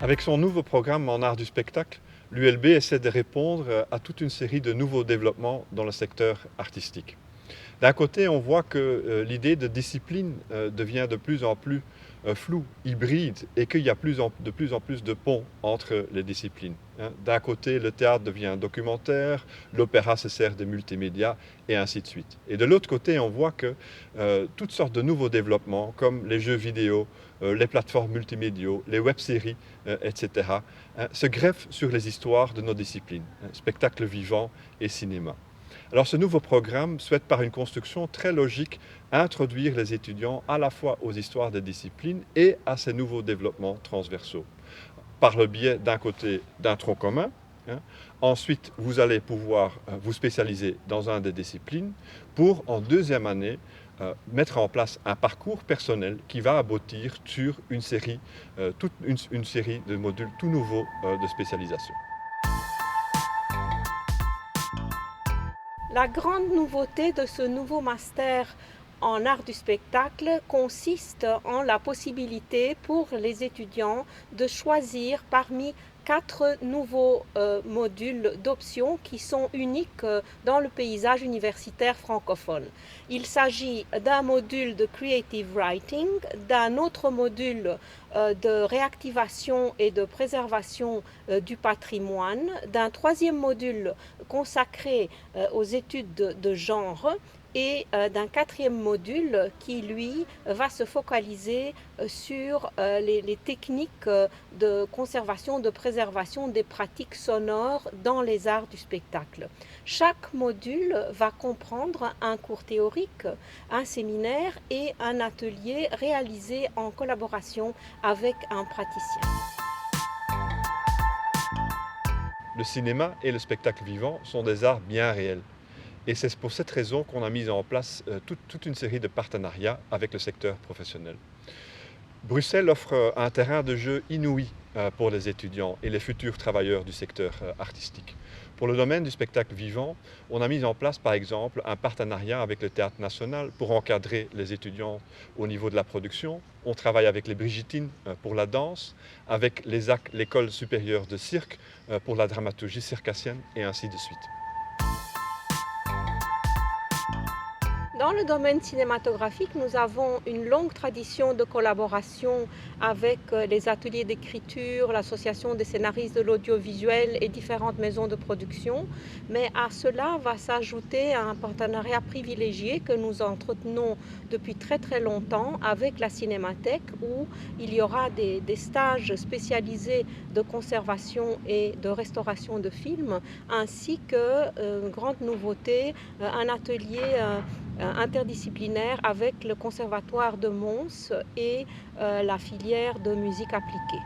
Avec son nouveau programme en art du spectacle, l'ULB essaie de répondre à toute une série de nouveaux développements dans le secteur artistique. D'un côté, on voit que l'idée de discipline devient de plus en plus floue, hybride, et qu'il y a de plus en plus de ponts entre les disciplines. D'un côté, le théâtre devient documentaire, l'opéra se sert de multimédia, et ainsi de suite. Et de l'autre côté, on voit que toutes sortes de nouveaux développements, comme les jeux vidéo, les plateformes multimédiaux, les web-séries, etc., se greffent sur les histoires de nos disciplines, spectacle vivant et cinéma. Alors ce nouveau programme souhaite par une construction très logique introduire les étudiants à la fois aux histoires des disciplines et à ces nouveaux développements transversaux. Par le biais d'un côté d'un tronc commun, ensuite vous allez pouvoir vous spécialiser dans une des disciplines pour en deuxième année mettre en place un parcours personnel qui va aboutir sur une série de modules tout nouveaux de spécialisation. La grande nouveauté de ce nouveau master en art du spectacle consiste en la possibilité pour les étudiants de choisir parmi 4 nouveaux modules d'options qui sont uniques dans le paysage universitaire francophone. Il s'agit d'un module de Creative Writing, d'un autre module de réactivation et de préservation du patrimoine, d'un troisième module consacré aux études de genre et d'un quatrième module qui, lui, va se focaliser sur les techniques de conservation, de préservation des pratiques sonores dans les arts du spectacle. Chaque module va comprendre un cours théorique, un séminaire et un atelier réalisé en collaboration avec un praticien. Le cinéma et le spectacle vivant sont des arts bien réels. Et c'est pour cette raison qu'on a mis en place toute une série de partenariats avec le secteur professionnel. Bruxelles offre un terrain de jeu inouï pour les étudiants et les futurs travailleurs du secteur artistique. Pour le domaine du spectacle vivant, on a mis en place par exemple un partenariat avec le Théâtre National pour encadrer les étudiants au niveau de la production. On travaille avec les Brigitines pour la danse, avec l'ESAC, l'École supérieure de cirque, pour la dramaturgie circassienne et ainsi de suite. Dans le domaine cinématographique, nous avons une longue tradition de collaboration avec les ateliers d'écriture, l'association des scénaristes de l'audiovisuel et différentes maisons de production. Mais à cela va s'ajouter un partenariat privilégié que nous entretenons depuis très très longtemps avec la Cinémathèque, où il y aura des stages spécialisés de conservation et de restauration de films, ainsi que, une grande nouveauté, un atelier interdisciplinaire avec le Conservatoire de Mons et la filière de musique appliquée.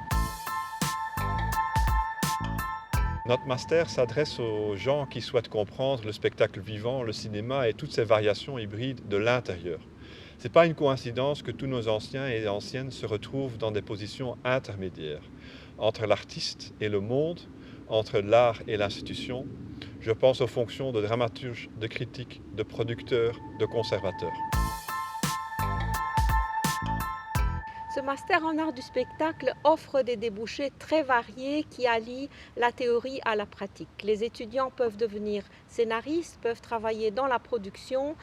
Notre master s'adresse aux gens qui souhaitent comprendre le spectacle vivant, le cinéma et toutes ces variations hybrides de l'intérieur. Ce n'est pas une coïncidence que tous nos anciens et anciennes se retrouvent dans des positions intermédiaires, entre l'artiste et le monde, entre l'art et l'institution. Je pense aux fonctions de dramaturge, de critique, de producteur, de conservateur. Ce master en art du spectacle offre des débouchés très variés qui allient la théorie à la pratique. Les étudiants peuvent devenir scénaristes, peuvent travailler dans la production,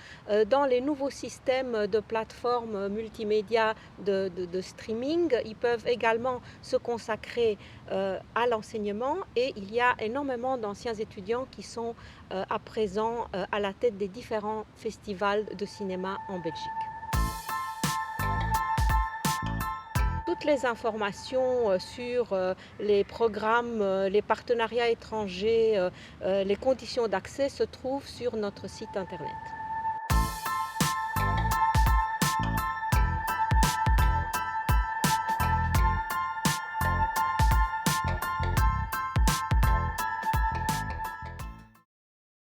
dans les nouveaux systèmes de plateformes multimédia de streaming. Ils peuvent également se consacrer à l'enseignement et il y a énormément d'anciens étudiants qui sont à présent à la tête des différents festivals de cinéma en Belgique. Toutes les informations sur les programmes, les partenariats étrangers, les conditions d'accès se trouvent sur notre site internet.